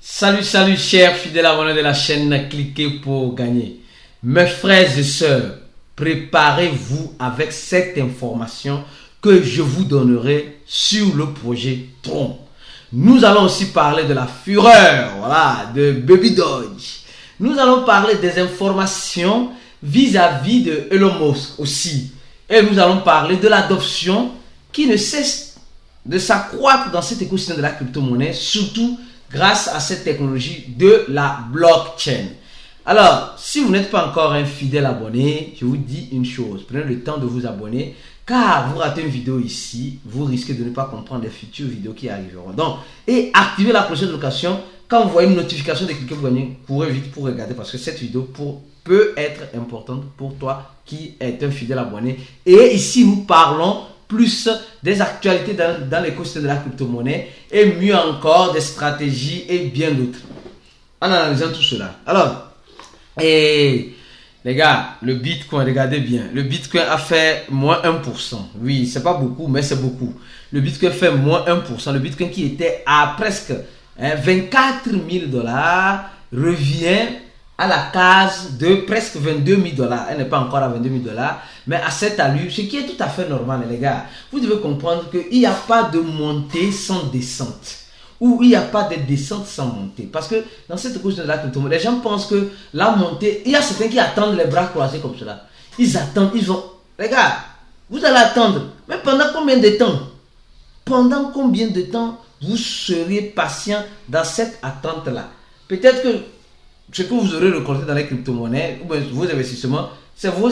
Salut chers fidèles abonnés de la chaîne Cliquez pour gagner. Mes frères et sœurs, préparez-vous avec cette information que je vous donnerai sur le projet Tron. Nous allons aussi parler de la fureur, de Baby Doge. Nous allons parler des informations vis-à-vis de Elon Musk aussi. Et nous allons parler de l'adoption qui ne cesse de s'accroître dans cet écosystème de la crypto-monnaie, surtout grâce à cette technologie de la blockchain. Alors, si vous n'êtes pas encore un fidèle abonné, je vous dis une chose, prenez le temps de vous abonner, car vous ratez une vidéo ici, vous risquez de ne pas comprendre les futures vidéos qui arriveront. Donc, et activez la cloche de notification. Quand vous voyez une notification de Cliquez pour gagner, courez vite pour regarder parce que cette vidéo peut être importante pour toi qui est un fidèle abonné. Et ici, nous parlons plus des actualités dans l'écosystème de la crypto-monnaie et mieux encore des stratégies et bien d'autres. En analysant tout cela. Alors, les gars, le Bitcoin, regardez bien. Le Bitcoin a fait moins 1%. Oui, c'est pas beaucoup, mais c'est beaucoup. Le Bitcoin fait moins 1%. Le Bitcoin qui était à presque 24 000 $, revient à la case de presque 22 000 $. Elle n'est pas encore à 22 000 $, mais à cette allure, ce qui est tout à fait normal, les gars. Vous devez comprendre qu'il n'y a pas de montée sans descente. Ou il n'y a pas de descente sans montée. Parce que dans cette course de la crypto-monnaie, les gens pensent que la montée, il y a certains qui attendent les bras croisés comme cela. Ils attendent, ils vont. Les gars, vous allez attendre. Mais pendant combien de temps? Pendant combien de temps vous serez patient dans cette attente-là? Peut-être que ce que vous aurez récolté dans les crypto-monnaies, ou vos investissements, c'est vos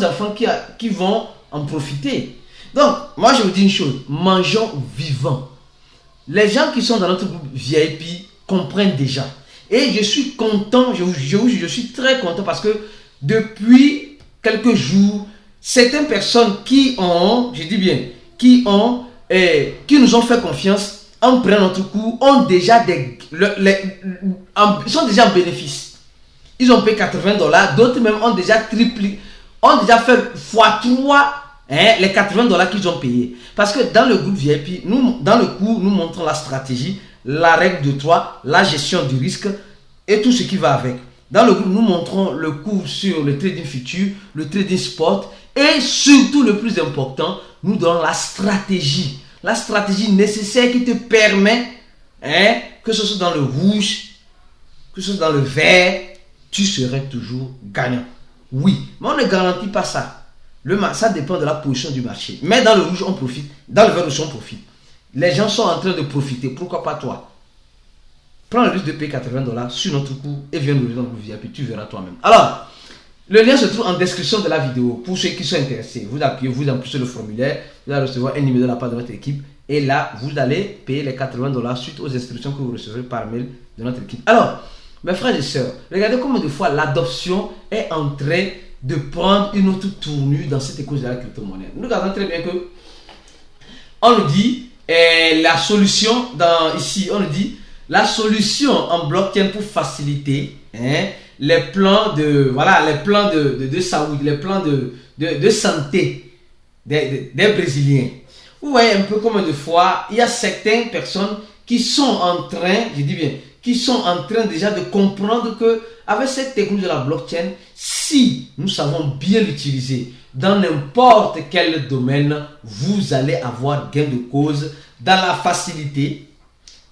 enfants qui vont en profiter. Donc, moi je vous dis une chose, mangeons vivant. Les gens qui sont dans notre groupe VIP comprennent déjà. Et je suis content, je suis très content parce que depuis quelques jours, certaines personnes qui nous ont fait confiance, en prenant notre cours, sont déjà en bénéfice. Ils ont payé 80 $, d'autres même ont déjà triplé, ont déjà fait x3 les 80 $ qu'ils ont payés. Parce que dans le groupe VIP, dans le cours, nous montrons la stratégie, la règle de 3, la gestion du risque et tout ce qui va avec. Dans le groupe, nous montrons le cours sur le trading futur, le trading spot et surtout le plus important, nous donnons la stratégie. La stratégie nécessaire qui te permet, que ce soit dans le rouge, que ce soit dans le vert, tu serais toujours gagnant. Oui, mais on ne garantit pas ça. Ça dépend de la position du marché. Mais dans le rouge, on profite. Dans le vert aussi, on profite. Les gens sont en train de profiter. Pourquoi pas toi? Prends le risque de payer 80 $ sur notre cours et viens nous rejoindre dans le VIP. Tu verras toi-même. Alors, le lien se trouve en description de la vidéo. Pour ceux qui sont intéressés, vous appuyez, vous emplissez le formulaire. Vous allez recevoir un email de la part de votre équipe. Et là, vous allez payer les 80 $ suite aux instructions que vous recevrez par mail de notre équipe. Alors, mes frères et sœurs, regardez combien de fois l'adoption est en train de prendre une autre tournure dans cette écosystème de la crypto-monnaie. Nous regardons très bien que on nous dit la solution ici, on nous dit la solution en blockchain pour faciliter les plans de Saoud, les plans de santé des Brésiliens. Vous voyez un peu combien de fois il y a certaines personnes qui sont en train, qui sont en train déjà de comprendre que avec cette technologie de la blockchain, si nous savons bien l'utiliser dans n'importe quel domaine, vous allez avoir gain de cause dans la facilité,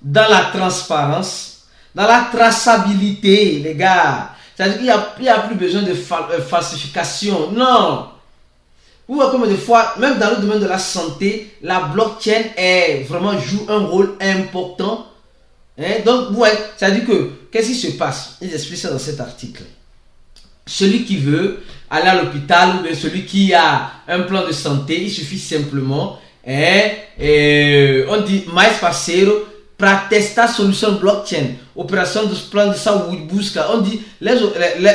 dans la transparence, dans la traçabilité, les gars. C'est-à-dire qu'il n'y a plus besoin de falsification. Non. Vous voyez combien de fois, même dans le domaine de la santé, la blockchain joue un rôle important. Donc, vous voyez, c'est-à-dire que, qu'est-ce qui se passe? Ils expliquent ça dans cet article. Celui qui veut aller à l'hôpital ou bien celui qui a un plan de santé, il suffit simplement, on dit mais parceiro para testar solution blockchain, opération de plan de saúde busca. On dit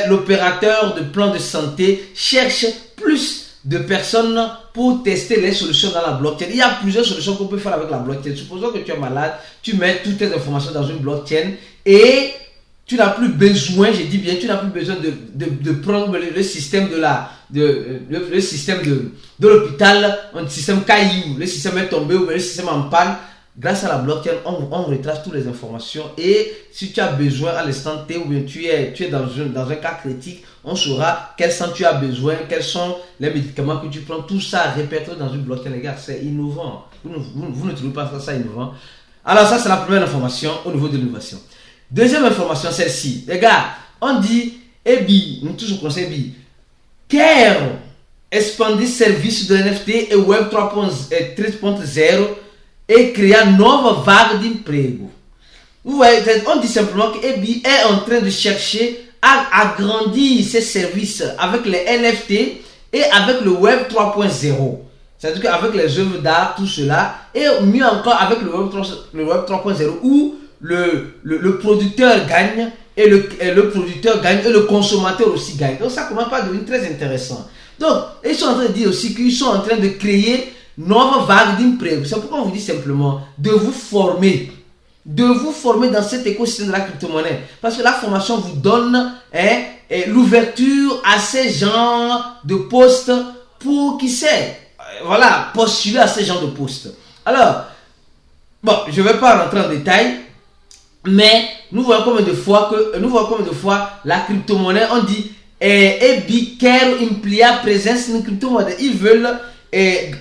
l'opérateur de plan de santé cherche plus de personnes pour tester les solutions dans la blockchain. Il y a plusieurs solutions qu'on peut faire avec la blockchain. Supposons que tu es malade, tu mets toutes tes informations dans une blockchain et tu n'as plus besoin, tu n'as plus besoin de prendre le système le système de l'hôpital, un système caillou, le système est tombé ou le système en panne. grâce à la blockchain, on retrace toutes les informations et si tu as besoin à l'instant T ou bien tu es dans un cas critique, on saura quel sang tu as besoin, quels sont les médicaments que tu prends, tout ça répertorié dans une blockchain, les gars, c'est innovant. Vous ne trouvez pas ça innovant? Alors ça, c'est la première information au niveau de l'innovation. Deuxième information, celle-ci. Les gars, on dit, nous tous on conseille EBI, quer expandir serviços de NFT e Web 3.0 et créer une nouvelle vague d'emprego. Vous voyez, on dit simplement que EBI est en train de chercher à agrandir ses services avec les NFT et avec le Web 3.0. C'est-à-dire qu'avec les œuvres d'art, tout cela, et mieux encore avec le Web 3.0 où le producteur gagne et le producteur gagne et le consommateur aussi gagne. Donc ça commence à devenir très intéressant. Donc, ils sont en train de dire aussi qu'ils sont en train de créer une nouvelle vague d'emprego. C'est pourquoi on vous dit simplement de vous former dans cet écosystème de la crypto-monnaie. Parce que la formation vous donne l'ouverture à ces genres de postes pour, qui sait, voilà, postuler à ces genres de postes. Alors, bon, je ne vais pas rentrer en détail, mais nous voyons combien de fois la crypto-monnaie, on dit, EBI quer ampliar présence dans la crypto-monnaie. Ils veulent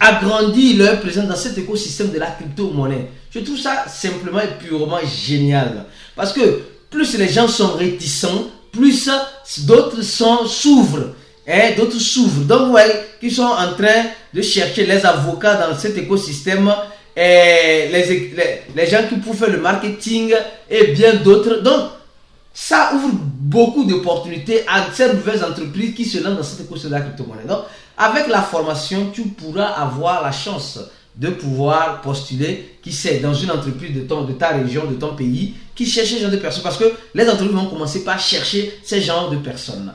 agrandir leur présence dans cet écosystème de la crypto-monnaie. Je trouve ça simplement et purement génial. Parce que plus les gens sont réticents, plus d'autres s'ouvrent. D'autres s'ouvrent. Donc vous voyez qu'ils sont en train de chercher les avocats dans cet écosystème, les gens qui peuvent faire le marketing et bien d'autres. Donc ça ouvre beaucoup d'opportunités à ces nouvelles entreprises qui se lancent dans cet écosystème de la crypto-monnaie. Donc avec la formation, tu pourras avoir la chance de pouvoir postuler, qui sait, dans une entreprise de ta région, de ton pays, qui cherche ce genre de personnes, parce que les entreprises vont commencer par chercher ces genres de personnes.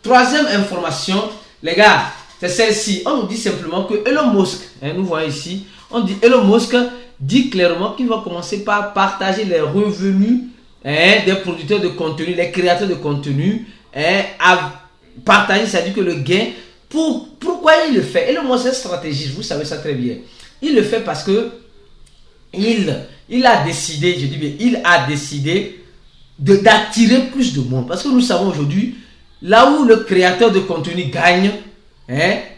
Troisième information, les gars, c'est celle-ci. On nous dit simplement que Elon Musk, nous voyons ici, on dit Elon Musk dit clairement qu'il va commencer par partager les revenus des producteurs de contenu, les créateurs de contenu, à partager, c'est-à-dire que le gain. Pourquoi il le fait? Elon Musk est stratégiste, vous savez ça très bien. Il le fait parce que il a décidé, je dis bien, il a décidé d'attirer plus de monde. Parce que nous savons aujourd'hui, là où le créateur de contenu gagne,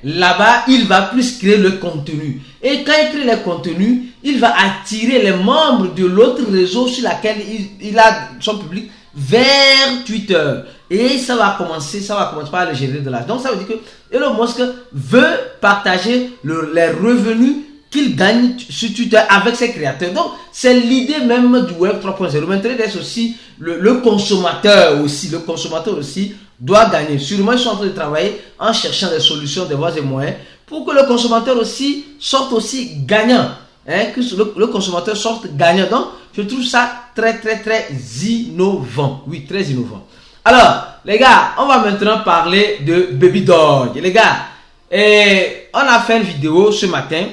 là-bas, il va plus créer le contenu. Et quand il crée le contenu, il va attirer les membres de l'autre réseau sur lequel il a son public vers Twitter. Et ça va commencer par le générer de l'argent. Donc ça veut dire que Elon Musk veut partager les revenus qu'il gagne sur Twitter avec ses créateurs. Donc c'est l'idée même du Web 3.0. Maintenant, c'est aussi le consommateur aussi. Le consommateur aussi doit gagner. Sûrement, ils sont en train de travailler en cherchant des solutions, des voies et moyens pour que le consommateur aussi sorte aussi gagnant. Que le consommateur sorte gagnant. Donc, je trouve ça très, très, très innovant. Oui, très innovant. Alors, les gars, on va maintenant parler de Baby Doge. Les gars, on a fait une vidéo ce matin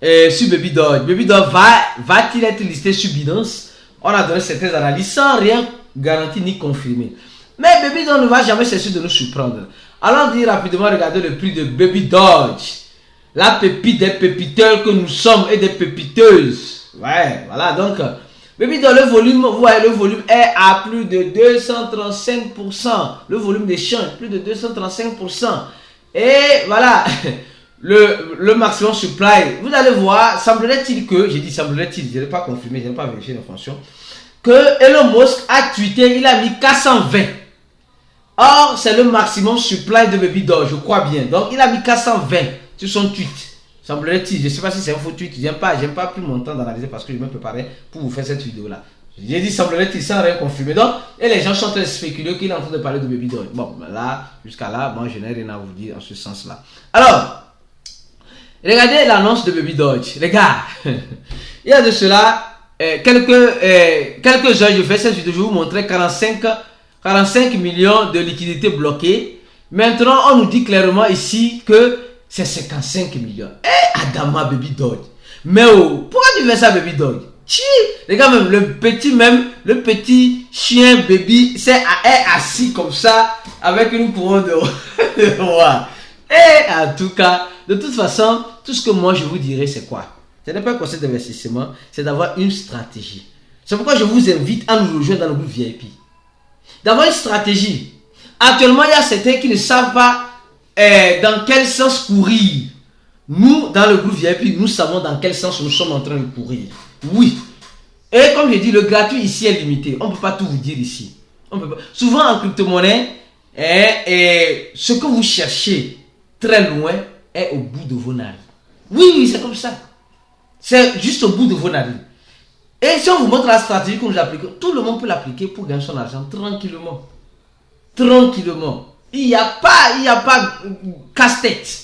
sur Baby Doge. Baby Doge va-t-il être listé sur Binance? On a donné certaines analyses sans rien garantir ni confirmer. Mais Baby Doge ne va jamais cesser de nous surprendre. Allons dire rapidement, regardez le prix de Baby Doge. La pépite des pépiteurs que nous sommes et des pépiteuses. Ouais, voilà, donc Baby Doge, le volume, vous voyez, le volume est à plus de 235%. Le volume d'échange, plus de 235%. Et voilà, le maximum supply. Vous allez voir, semblerait-il que, j'ai dit semblerait-il, je n'ai pas confirmé, je n'ai pas vérifié l'information, que Elon Musk a tweeté, il a mis 420. Or, c'est le maximum supply de Baby Doge, je crois bien. Donc, il a mis 420 sur son tweet. Semblerait-il, je ne sais pas si c'est un faux tweet, j'aime pas plus mon temps d'analyser parce que je me préparais pour vous faire cette vidéo-là. J'ai dit semblerait-il sans rien confirmer. Donc, et les gens sont en train de spéculer qu'il est en train de parler de Baby Doge. Bon, là, jusqu'à là, moi, je n'ai rien à vous dire en ce sens-là. Alors, regardez l'annonce de Baby Doge. Les gars, il y a de cela quelques heures, je fais cette vidéo, je vais vous montrer 45 millions de liquidités bloquées. Maintenant, on nous dit clairement ici que c'est 55 millions. Adama Baby Doge. Mais oh, pourquoi tu fais ça Baby Doge? Les gars, même le petit chien Baby est assis comme ça avec une couronne de roi. Et en tout cas, de toute façon, tout ce que moi je vous dirais c'est quoi? Ce n'est pas un conseil d'investissement, c'est d'avoir une stratégie. C'est pourquoi je vous invite à nous rejoindre dans le groupe VIP. D'avoir une stratégie. Actuellement, il y a certains qui ne savent pas dans quel sens courir. Nous, dans le groupe VIP, nous savons dans quel sens nous sommes en train de courir. Oui. Et comme je dis, le gratuit ici est limité. On ne peut pas tout vous dire ici. On peut pas. Souvent en crypto-monnaie, ce que vous cherchez très loin est au bout de vos narines. Oui, c'est comme ça. C'est juste au bout de vos narines. Et si on vous montre la stratégie que nous appliquons, tout le monde peut l'appliquer pour gagner son argent tranquillement. Tranquillement. Il n'y a pas casse-tête.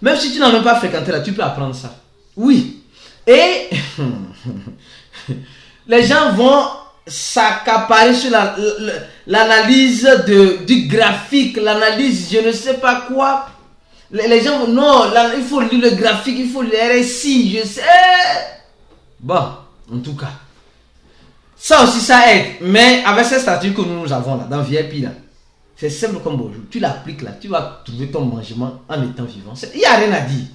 Même si tu n'as même pas fréquenté là, tu peux apprendre ça. Oui. Et les gens vont s'accaparer sur l'analyse du graphique, l'analyse je ne sais pas quoi. Les gens vont, non, là, il faut lire le graphique, il faut le RSI, je sais. Bon, en tout cas. Ça aussi, ça aide. Mais avec cette stratégie que nous avons là, dans VIP là, c'est simple comme bonjour. Tu l'appliques là, tu vas trouver ton mangement en étant vivant. Il n'y a rien à dire.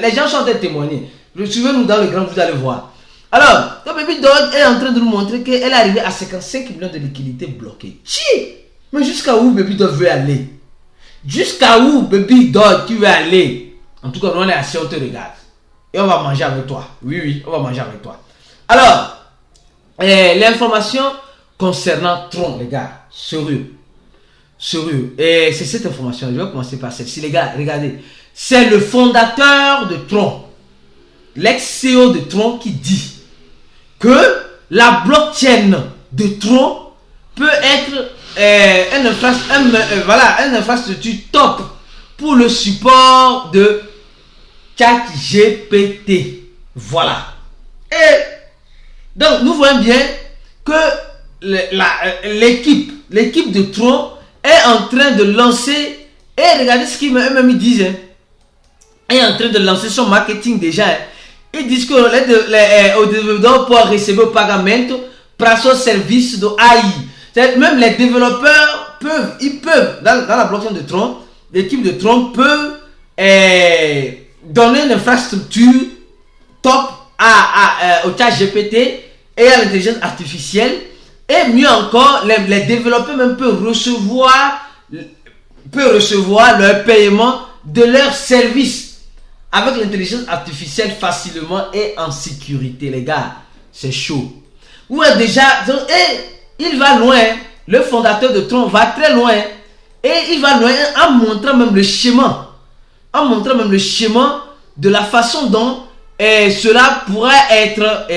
Les gens sont en train de témoigner. Suivez-nous dans le grand, vous allez voir. Alors, le Baby Doge est en train de nous montrer qu'elle est arrivée à 55 millions de liquidités bloquées. Mais jusqu'à où Baby Doge veut aller? Jusqu'à où Baby Doge tu veux aller? En tout cas, nous on est assis, on te regarde. Et on va manger avec toi. Oui, on va manger avec toi. Alors, l'information concernant Tron, les gars, sérieux. Et c'est cette information, je vais commencer par celle-ci. Les gars, regardez. C'est le fondateur de Tron, l'ex-CEO de Tron, qui dit que la blockchain de Tron peut être une infrastructure top pour le support de ChatGPT. Voilà. Et donc, nous voyons bien que l'équipe de Tron est en train de lancer, et regardez ce qu'ils même disent, est en train de lancer son marketing déjà. Ils disent que les développeurs peuvent recevoir pagamento para son service de AI. Même les développeurs peuvent, dans la blockchain de Tron, l'équipe de Tron peut donner une infrastructure top au chat GPT et à l'intelligence artificielle. Et mieux encore, les développeurs même peuvent recevoir leur paiement de leurs services avec l'intelligence artificielle facilement et en sécurité. Les gars, c'est chaud. Ouais, déjà, il va loin. Le fondateur de Tron va très loin. Et il va loin en montrant même le schéma. De la façon dont cela pourrait être,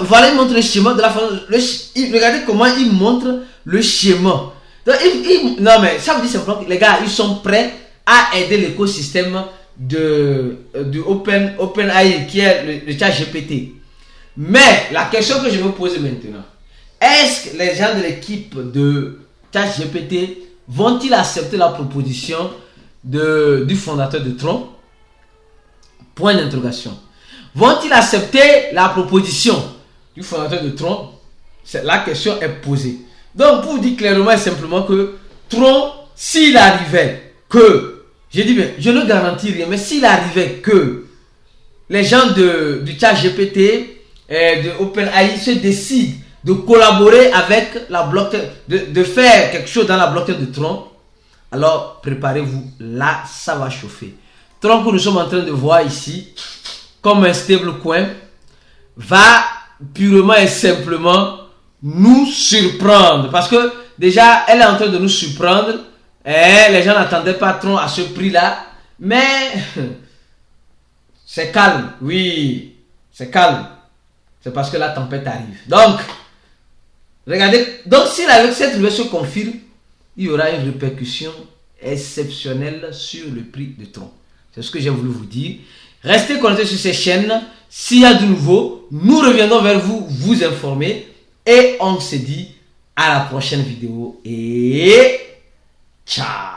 voilà, il montre le schéma de la façon. Regardez comment il montre le schéma. Donc, non, mais ça veut dire simplement que les gars, ils sont prêts à aider l'écosystème de OpenAI, qui est le chat GPT. Mais la question que je vais vous poser maintenant, est-ce que les gens de l'équipe de chat GPT vont-ils accepter la proposition du fondateur de Tron? Point d'interrogation. Vont-ils accepter la proposition du fondateur de Tron? La question est posée. Donc, pour vous dire clairement et simplement que Tron, s'il arrivait que, je dis bien, je ne garantis rien, mais s'il arrivait que les gens du chat GPT et de OpenAI se décident de collaborer avec la blockchain, de faire quelque chose dans la blockchain de Tron, alors préparez-vous, là, ça va chauffer. Tron que nous sommes en train de voir ici, comme un stablecoin, va purement et simplement nous surprendre. Parce que déjà, elle est en train de nous surprendre. Et les gens n'attendaient pas Tron à ce prix-là. Mais c'est calme. Oui, c'est calme. C'est parce que la tempête arrive. Donc, regardez. Donc, si cette nouvelle se confirme, il y aura une répercussion exceptionnelle sur le prix de Tron. C'est ce que j'ai voulu vous dire. Restez connectés sur ces chaînes. S'il y a du nouveau, nous reviendrons vers vous, vous informer. Et on se dit à la prochaine vidéo. Et ciao!